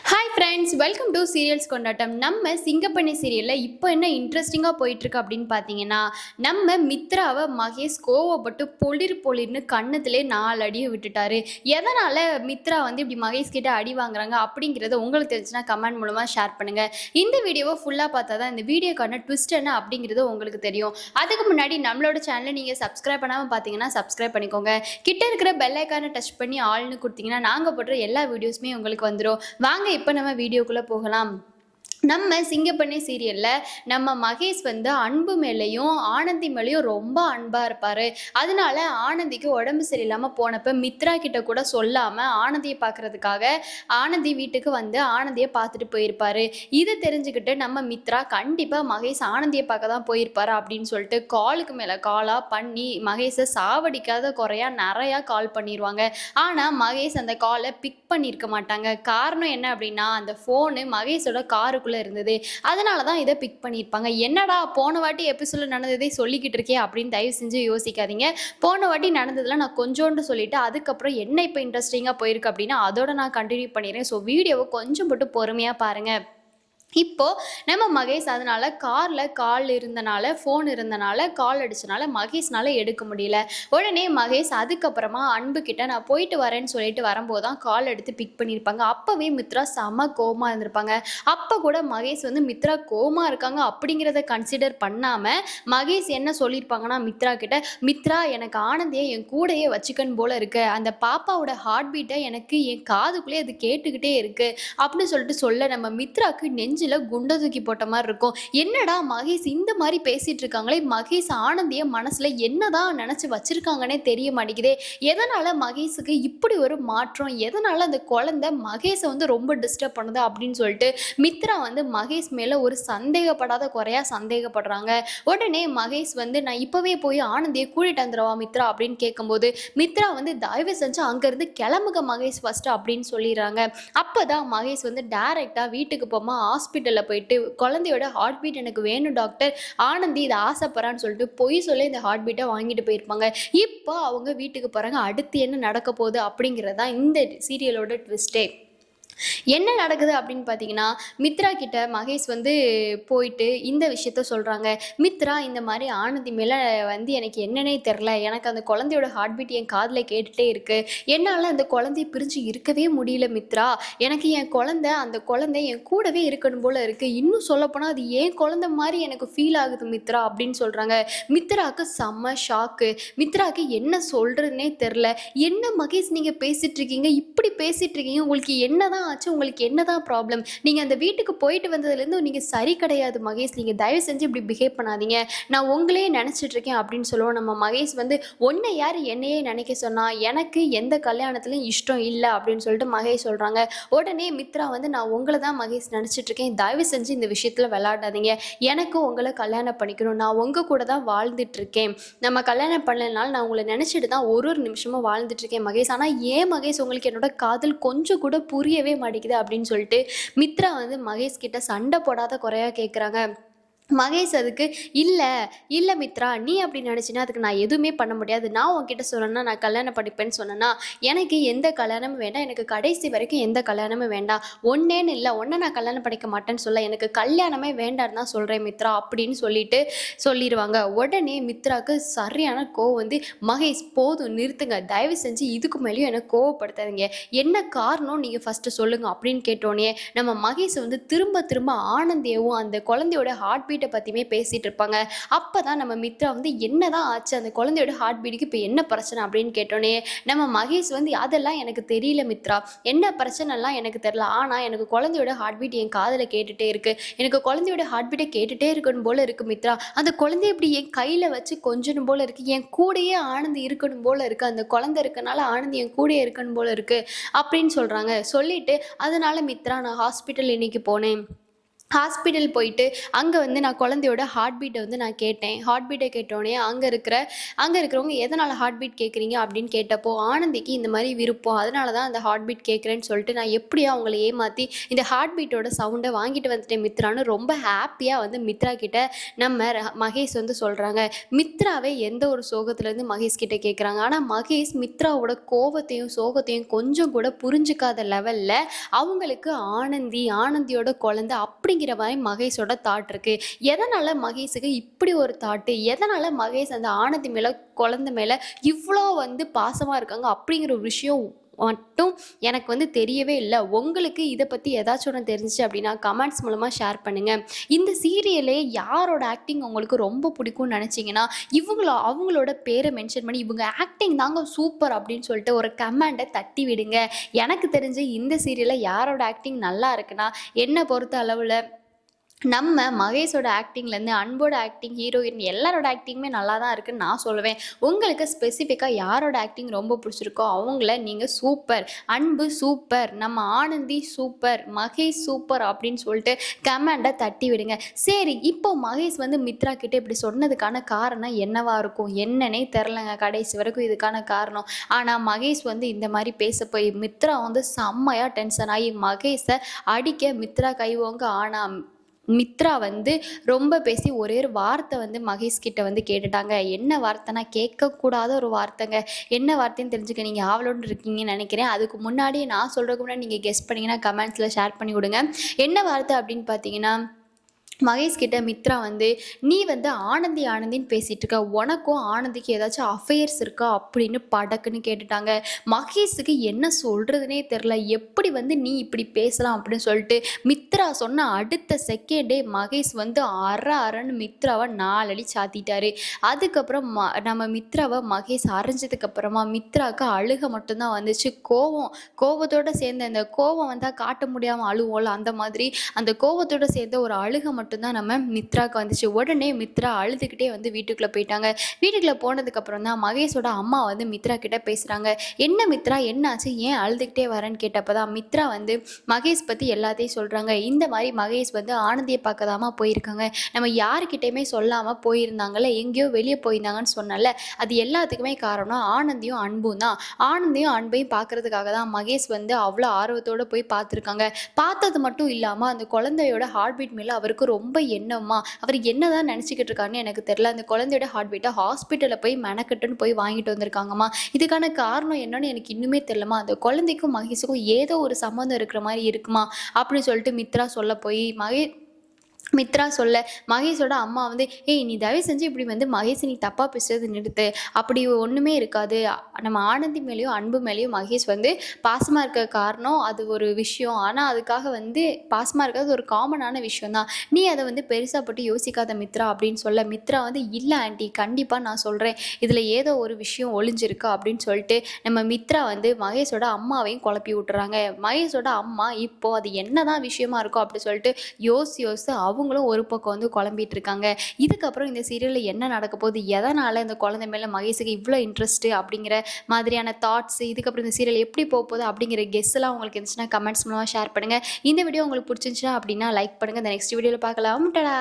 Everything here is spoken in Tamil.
Hi friends, welcome to serials கொண்டாட்டம். நம்ம சிங்கப்பண்ணி சீரியலில் இப்போ என்ன இன்ட்ரெஸ்டிங்காக போயிட்டுருக்கு அப்படின்னு பார்த்தீங்கன்னா, நம்ம மித்ராவை மகேஷ் கோவப்பட்டு பொளிர்னு கன்னத்திலே 4 அடியை விட்டுட்டாரு. எதனால் மித்ரா வந்து இப்படி மகேஷ் கிட்ட அடி வாங்குறாங்க அப்படிங்கிறத உங்களுக்கு தெரிஞ்சுன்னா கமெண்ட் மூலமாக ஷேர் பண்ணுங்கள். இந்த வீடியோவை ஃபுல்லாக பார்த்தா தான் இந்த வீடியோக்கான ட்விஸ்ட் என்ன அப்படிங்கிறது உங்களுக்கு தெரியும். அதுக்கு முன்னாடி நம்மளோட சேனலை நீங்கள் சப்ஸ்கிரைப் பண்ணாமல் பார்த்தீங்கன்னா சப்ஸ்கிரைப் பண்ணிக்கோங்க. கிட்ட இருக்கிற பெல் ஐக்கானை டச் பண்ணி ஆல்னு கொடுத்தீங்கன்னா நாங்கள் போடுற எல்லா வீடியோஸுமே உங்களுக்கு வந்துடும். வாங்க இப்போ நம்ம வீடியோக்குள்ளே போகலாம். நம்ம சிங்கப்பண்ணி சீரியலில் நம்ம மகேஷ் வந்து அன்பு மேலேயும் ஆனந்தி மேலேயும் ரொம்ப அன்பாக இருப்பார். அதனால ஆனந்திக்கு உடம்பு சரியில்லாமல் போனப்போ மித்ரா கிட்ட கூட சொல்லாமல் ஆனந்தியை பார்க்குறதுக்காக ஆனந்தி வீட்டுக்கு வந்து ஆனந்தியை பார்த்துட்டு போயிருப்பார். இதை தெரிஞ்சுக்கிட்டு நம்ம மித்ரா கண்டிப்பாக மகேஷ் ஆனந்தியை பார்க்க தான் போயிருப்பார் அப்படின்னு சொல்லிட்டு காலுக்கு மேலே காலாக பண்ணி மகேஷை சாவடிக்காத குறையா நிறையா கால் பண்ணிடுவாங்க. ஆனால் மகேஷ் அந்த காலை பிக் பண்ணியிருக்க மாட்டாங்க. காரணம் என்ன அப்படின்னா, அந்த ஃபோனு மகேஷோட காருக்குள்ளே இருந்தது. அதனால தான் இதை பிக் பண்ணியிருப்பாங்க. என்னடா போன வாட்டி எபிசோடில் நடந்ததே சொல்லிக்கிட்டு இருக்கே அப்படின்னு தயவு செஞ்சு யோசிக்காதீங்க. போன வாட்டி நடந்ததில் நான் கொஞ்சோண்டு சொல்லிவிட்டு அதுக்கப்புறம் என்ன இப்போ இன்ட்ரெஸ்டிங்காக போயிருக்கு அப்படின்னா அதோட நான் கண்டினியூ பண்ணிடுறேன். ஸோ வீடியோவை கொஞ்சம் போட்டு பொறுமையாக பாருங்கள். இப்போது நம்ம மகேஷ் அதனால் கால் இருந்தனால ஃபோன் இருந்தனால கால் அடித்தனால மகேஷ்னால் எடுக்க முடியல. உடனே மகேஷ் அதுக்கப்புறமா அன்பு கிட்ட நான் போயிட்டு வரேன்னு சொல்லிட்டு வரும்போது தான் கால் எடுத்து பிக் பண்ணியிருப்பாங்க. அப்போவே மித்ரா செம்ம கோவமாக இருந்திருப்பாங்க. அப்போ கூட மகேஷ் வந்து மித்ரா கோவமாக இருக்காங்க அப்படிங்கிறத கன்சிடர் பண்ணாமல் மகேஷ் என்ன சொல்லியிருப்பாங்கன்னா மித்ரா கிட்ட, மித்ரா எனக்கு ஆனந்தியை என் கூடையே வச்சுக்கன்னு போல இருக்கு, அந்த பாப்பாவோட ஹார்ட் பீட்டை எனக்கு என் காதுக்குள்ளே அது கேட்டுக்கிட்டே இருக்கு அப்படின்னு சொல்லிட்டு சொல்ல நம்ம மித்ராக்கு நெஞ்சில் குண்டை தூக்கி போட்ட மாதிரி இருக்கும். என்னடா மகேஷ் இந்த மாதிரி பேசிட்டு இருக்காங்களே, மகேஷ் ஆனந்திய மனசுல என்னதான் நினைச்சு வச்சிருக்காங்கன்னே தெரிய மாட்டேங்குதே. எதனால மகேஷுக்கு இப்படி ஒரு மாற்றம், எதனால அந்த குழந்தை மகேஷை வந்து ரொம்ப டிஸ்டர்ப் பண்ணுது அப்படின்னு சொல்லிட்டு மித்ரா வந்து மகேஷ் மேல ஒரு சந்தேகப்படாத குறையா சந்தேகப்படுறாங்க. உடனே மகேஷ் வந்து நான் இப்பவே போய் ஆனந்தியை கூட்டிட்டு வந்துடுவா மித்ரா அப்படின்னு கேட்கும்போது மித்ரா வந்து தயவு செஞ்சு அங்கிருந்து கிளம்புக மகேஷ் ஃபர்ஸ்ட் அப்படின்னு சொல்லிடுறாங்க. அப்பதான் மகேஷ் வந்து டைரக்டா வீட்டுக்கு போமா ஹாஸ்பிட்டலில் போயிட்டு குழந்தையோட ஹார்ட் பீட் எனக்கு வேணும் டாக்டர், ஆனந்தி இதை ஆசைப்படுறான்னு சொல்லிட்டு பொய் சொல்லி இந்த ஹார்ட் பீட்டை வாங்கிட்டு போயிருப்பாங்க. இப்போ அவங்க வீட்டுக்கு போகிறாங்க. அடுத்து என்ன நடக்க போகுது அப்படிங்கிறது தான் இந்த சீரியலோட ட்விஸ்டே. என்ன நடக்குது அப்படின்னு பார்த்தீங்கன்னா, மித்ரா கிட்ட மகேஷ் வந்து போயிட்டு இந்த விஷயத்த சொல்கிறாங்க. மித்ரா இந்த மாதிரி ஆனந்தி மேலே வந்து எனக்கு என்னன்னே தெரில, எனக்கு அந்த குழந்தையோட ஹார்ட் பீட் என் காதில் கேட்டுகிட்டே இருக்குது, என்னால் அந்த குழந்தைய பிரிஞ்சு இருக்கவே முடியல மித்ரா, எனக்கு என் அந்த குழந்தை என் கூடவே இருக்கணும் போல் இருக்குது, இன்னும் சொல்லப்போனால் அது ஏன் குழந்தை மாதிரி எனக்கு ஃபீல் ஆகுது மித்ரா அப்படின்னு சொல்கிறாங்க. மித்ராவுக்கு செம்ம ஷாக்கு. மித்ராவுக்கு என்ன சொல்கிறதுனே தெரில. என்ன மகேஷ் நீங்கள் பேசிகிட்ருக்கீங்க, இப்படி பேசிகிட்ருக்கீங்க, உங்களுக்கு என்ன தான் ஆச்சு, உங்களுக்கு என்னதான் ப்ராப்ளம், நீங்கள் அந்த வீட்டுக்கு போயிட்டு வந்ததுலேருந்து நீங்கள் சரி கிடையாது மகேஷ், நீங்கள் தயவு செஞ்சு இப்படி பிஹேவ் பண்ணாதீங்க, நான் உங்களே நினச்சிட்டு இருக்கேன் அப்படின்னு சொல்லுவோம். நம்ம மகேஷ் வந்து ஒன்றை யார் என்னையே நினைக்க சொன்னா, எனக்கு எந்த கல்யாணத்துலையும் இஷ்டம் இல்லை அப்படின்னு சொல்லிட்டு மகேஷ் சொல்கிறாங்க. உடனே மித்ரா வந்து நான் உங்களை தான் மகேஷ் நினச்சிட்டு இருக்கேன், தயவு செஞ்சு இந்த விஷயத்தில் விளையாடாதீங்க, எனக்கு உங்களை கல்யாணம் பண்ணிக்கணும், நான் உங்கள் கூட தான் வாழ்ந்துட்டு இருக்கேன், நம்ம கல்யாணம் பண்ணலனால நான் உங்களை நினச்சிட்டு தான் ஒரு நிமிஷமும் வாழ்ந்துட்டு இருக்கேன் மகேஷ், ஆனால் ஏன் மகேஷ் உங்களுக்கு என்னோட காதல் கொஞ்சம் கூட புரியவே மாட்டேங்குது அப்படின்னு சொல்லிட்டு மித்ரா வந்து மகேஷ் கிட்ட சண்டை போடாத குறையா கேட்குறாங்க. மகேஷ் அதுக்கு இல்லை மித்ரா, நீ அப்படி நினச்சின்னா அதுக்கு நான் எதுவுமே பண்ண முடியாது, நான் உன்கிட்ட சொன்னேன்னா நான் கல்யாணம் படிப்பேன்னு சொன்னேன்னா எனக்கு எந்த கல்யாணமும் வேண்டாம், எனக்கு கடைசி வரைக்கும் எந்த கல்யாணமும் வேண்டாம், ஒன்னேன்னு இல்லை ஒன்றை நான் கல்யாணம் படிக்க மாட்டேன்னு சொல்ல, எனக்கு கல்யாணமே வேண்டான்னு தான் சொல்கிறேன் மித்ரா அப்படின்னு சொல்லிடுவாங்க. உடனே மித்ராவுக்கு சரியான கோவம் வந்து, மகேஷ் போதும் நிறுத்துங்க, தயவு செஞ்சு இதுக்கு மேலேயும் எனக்கு கோவப்படுத்தாதீங்க, என்ன காரணம் நீங்கள் ஃபஸ்ட்டு சொல்லுங்கள் அப்படின்னு கேட்டோன்னே நம்ம மகேஷ் வந்து திரும்ப ஆனந்தியவும் அந்த குழந்தையோட ஹார்ட் பீட்டை பற்றியுமே பேசிகிட்டு இருப்பாங்க. அப்போ தான் நம்ம மித்ரா வந்து என்னதான் ஆச்சு, அந்த குழந்தையோட ஹார்ட் பீட்டுக்கு இப்போ என்ன பிரச்சனை அப்படின்னு கேட்டோன்னே நம்ம மகேஷ் வந்து அதெல்லாம் எனக்கு தெரியல மித்ரா, என்ன பிரச்சனைலாம் எனக்கு தெரியல, ஆனால் எனக்கு குழந்தையோட ஹார்ட் பீட் என் காதில் கேட்டுகிட்டே இருக்குது, எனக்கு குழந்தையோட ஹார்ட் பீட்டை கேட்டுகிட்டே இருக்கணும் போல் இருக்குது மித்ரா, அந்த குழந்தைய இப்படி என் கையில் வச்சு கொஞ்சணும் போல் இருக்குது, என் கூடையே ஆனந்தி இருக்கணும் போல் இருக்குது, அந்த குழந்தை இருக்கனால ஆனந்தி என் கூடையே இருக்கணும் போல் இருக்குது அப்படின்னு சொல்கிறாங்க. சொல்லிவிட்டு அதனால் மித்ரா நான் ஹாஸ்பிட்டல் இன்னைக்கு போனேன், ஹாஸ்பிட்டல் போயிட்டு அங்கே வந்து நான் குழந்தையோட ஹார்ட் பீட்டை வந்து நான் கேட்டேன். ஹார்ட் பீட்டை கேட்டோடனே அங்கே இருக்கிறவங்க எதனால் ஹார்ட் பீட் கேட்குறீங்க அப்படின்னு கேட்டப்போ, ஆனந்திக்கு இந்த மாதிரி விருப்பம், அதனால தான் அந்த ஹார்ட் பீட் கேட்குறேன்னு சொல்லிட்டு நான் எப்படியோ அவங்கள ஏமாற்றி இந்த ஹார்ட் பீட்டோட சவுண்டை வாங்கிட்டு வந்துட்டேன் மித்ரான்னு ரொம்ப ஹாப்பியாக வந்து மித்ரா கிட்ட நம்ம மகேஷ் வந்து சொல்கிறாங்க. மித்ராவே எந்த ஒரு சோகத்துலேருந்து மகேஷ் கிட்ட கேட்குறாங்க. ஆனால் மகேஷ் மித்ராவோட கோவத்தையும் சோகத்தையும் கொஞ்சம் கூட புரிஞ்சுக்காத லெவலில் அவங்களுக்கு ஆனந்தியோட குழந்தை அப்படிங்கிற மாதிரி மகேஷோட தாட் இருக்குது. எதனால் மகேஷுக்கு இப்படி ஒரு தாட்டு, எதனால் மகேஷ் அந்த ஆனந்தி மேலே குழந்தை மேலே இவ்வளோ வந்து பாசமாக இருக்காங்க அப்படிங்கிற ஒரு விஷயம் மட்டும் எனக்கு வந்து தெரியவே இல்லை. உங்களுக்கு இதை பற்றி ஏதாச்சும் ஒன்று தெரிஞ்சிச்சு அப்படின்னா கமெண்ட்ஸ் மூலமாக ஷேர் பண்ணுங்கள். இந்த சீரியலே யாரோட ஆக்டிங் உங்களுக்கு ரொம்ப பிடிக்கும்னு நினச்சிங்கன்னா அவங்களோட பேரை மென்ஷன் பண்ணி இவங்க ஆக்டிங் தாங்க சூப்பர் அப்படின்னு சொல்லிட்டு ஒரு கமெண்ட்டை தட்டி விடுங்க. எனக்கு தெரிஞ்சு இந்த சீரியலில் யாரோட ஆக்டிங் நல்லா இருக்குன்னா என்னை பொறுத்த அளவில் நம்ம மகேஷோட ஆக்டிங்லேருந்து அன்போட ஆக்டிங், ஹீரோயின் எல்லாரோட ஆக்டிங்குமே நல்லா தான் இருக்குன்னு நான் சொல்லுவேன். உங்களுக்கு ஸ்பெசிஃபிக்காக யாரோட ஆக்டிங் ரொம்ப பிடிச்சிருக்கோ அவங்கள நீங்கள் சூப்பர், அன்பு சூப்பர், நம்ம ஆனந்தி சூப்பர், மகேஷ் சூப்பர் அப்படின்னு சொல்லிட்டு கமெண்ட்டை தட்டி விடுங்க. சரி, இப்போ மகேஷ் வந்து மித்ரா கிட்டே இப்படி சொன்னதுக்கான காரணம் என்னவா இருக்கும் என்னன்னே தெரிலங்க கடைசி வரைக்கும் இதுக்கான காரணம். ஆனால் மகேஷ் வந்து இந்த மாதிரி பேச போய் மித்ரா வந்து செம்மையாக டென்ஷன் ஆகி மகேஷை அடிக்க மித்ரா கைவோங்க. ஆனால் மித்ரா வந்து ரொம்ப பேசி ஒரே ஒரு வார்த்தை வந்து மகேஷ் கிட்ட வந்து கேட்டுட்டாங்க. என்ன வார்த்தைனா கேட்கக்கூடாத ஒரு வார்த்தைங்க. என்ன வார்த்தைன்னு தெரிஞ்சுக்க நீங்கள் ஆவலோடு இருக்கீங்கன்னு நினைக்கிறேன். அதுக்கு முன்னாடியே நான் சொல்கிறதுக்கு முன்னாடி நீங்கள் கெஸ் பண்ணிங்கன்னா கமெண்ட்ஸில் ஷேர் பண்ணி விடுங்க. என்ன வார்த்தை அப்படின்னு பார்த்தீங்கன்னா, மகேஷ் கிட்ட மித்ரா வந்து நீ வந்து ஆனந்தின்னு பேசிகிட்டு இருக்க, உனக்கும் ஆனந்திக்கு ஏதாச்சும் அஃபேர்ஸ் இருக்கா அப்படின்னு படக்குன்னு கேட்டுட்டாங்க. மகேஷுக்கு என்ன சொல்கிறதுனே தெரில. எப்படி வந்து நீ இப்படி பேசலாம் அப்படின்னு சொல்லிட்டு மித்ரா சொன்ன அடுத்த செகண்டே மகேஷ் வந்து அறன்னு மித்ராவை 4 அடி சாத்திட்டாரு. அதுக்கப்புறம் நம்ம மித்ராவை மகேஷ் அரைஞ்சதுக்கப்புறமா மித்ராவுக்கு அழுக மட்டும்தான் வந்துச்சு. கோவத்தோடு சேர்ந்த அந்த கோவம் வந்தால் காட்ட முடியாமல் அழுவோம்ல, அந்த மாதிரி அந்த கோவத்தோடு சேர்ந்த ஒரு அழுக மட்டும்தான் நம்ம மித்ராவுக்கு வந்துச்சு. உடனே மித்ரா அழுதுகிட்டே வந்து வீட்டுக்குள்ளே போயிட்டாங்க. வீட்டுக்குள்ளே போனதுக்கப்புறம் தான் மகேஷோட அம்மா வந்து மித்ரா கிட்ட பேசுகிறாங்க. என்ன மித்ரா என்னாச்சு, ஏன் அழுதுகிட்டே வரேன்னு கேட்டப்போ தான் மித்ரா வந்து மகேஷ் பற்றி எல்லாத்தையும் சொல்கிறாங்க. இந்த மாதிரி மகேஷ் வந்து ஆனந்தியை பார்க்கதாமா போயிருக்காங்க, நம்ம யாருக்கிட்டையுமே சொல்லாமல் போயிருந்தாங்கல்ல, எங்கேயோ வெளியே போயிருந்தாங்கன்னு சொன்னல, அது எல்லாத்துக்குமே காரணம் ஆனந்தியும் அன்பும் தான். ஆனந்தியும் அன்பையும் பார்க்கறதுக்காக தான் மகேஷ் வந்து அவ்வளோ ஆர்வத்தோடு போய் பார்த்துருக்காங்க. பார்த்தது மட்டும் இல்லாமல் அந்த குழந்தையோட ஹார்ட் பீட் மேலே அவருக்கு ரொம்ப எண்ணமா, அவர் என்னதான் நினச்சிக்கிட்டு இருக்காருன்னு எனக்கு தெரியல. அந்த குழந்தையோட ஹார்ட் பீட்டை ஹாஸ்பிட்டலில் போய் மெனக்கட்டுன்னு போய் வாங்கிட்டு வந்திருக்காங்கம்மா. இதுக்கான காரணம் என்னன்னு எனக்கு இன்னுமே தெரியலம்மா. அந்த குழந்தைக்கும் மகேஷுக்கும் ஏதோ ஒரு சம்மந்தம் இருக்கிற மாதிரி இருக்குமா அப்படின்னு சொல்லிட்டு மித்ரா சொல்ல போய் மித்ரா சொல்ல மகேஷோட அம்மா வந்து நீ தயவு செஞ்சு இப்படி வந்து மகேஷ் நீ தப்பாக பேசுறது நிறுத்து, அப்படி ஒன்றுமே இருக்காது, நம்ம ஆனந்தி மேலேயும் அன்பு மேலேயும் மகேஷ் வந்து பாசமாக இருக்க காரணம் அது ஒரு விஷயம், ஆனால் அதுக்காக வந்து பாசமாக இருக்கிறது ஒரு காமனான விஷயம் தான், நீ அதை வந்து பெருசாக போட்டு யோசிக்காத மித்ரா அப்படின்னு சொல்ல மித்ரா வந்து இல்லை ஆண்டி கண்டிப்பாக நான் சொல்கிறேன் இதில் ஏதோ ஒரு விஷயம் ஒளிஞ்சிருக்கா அப்படின்னு சொல்லிட்டு நம்ம மித்ரா வந்து மகேஷோட அம்மாவையும் குழப்பி விட்டுறாங்க. மகேஷோட அம்மா இப்போது அது என்னதான் விஷயமா இருக்கும் அப்படி சொல்லிட்டு யோசிச்சு அவங்களும் ஒரு பக்கம் வந்து குழம்பிட்டு இருக்காங்க. இதுக்கப்புறம் இந்த சீரியலில் என்ன நடக்க போகுது, எதனால் இந்த குழந்தை மேலே மகேஷுக்கு இவ்வளோ இன்ட்ரெஸ்ட்டு அப்படிங்கிற மாதிரியான தாட்ஸ், இதுக்கப்புறம் இந்த சீரியல் எப்படி போக போகுது அப்படிங்கிற கெஸ்லாம் உங்களுக்கு இருந்துச்சுன்னா கமெண்ட்ஸ் மூலமாக ஷேர் பண்ணுங்கள். இந்த வீடியோ உங்களுக்கு பிடிச்சிருந்துச்சுன்னா அப்படின்னா லைக் பண்ணுங்கள். இந்த நெக்ஸ்ட் வீடியோவில் பார்க்கலாம். டடா.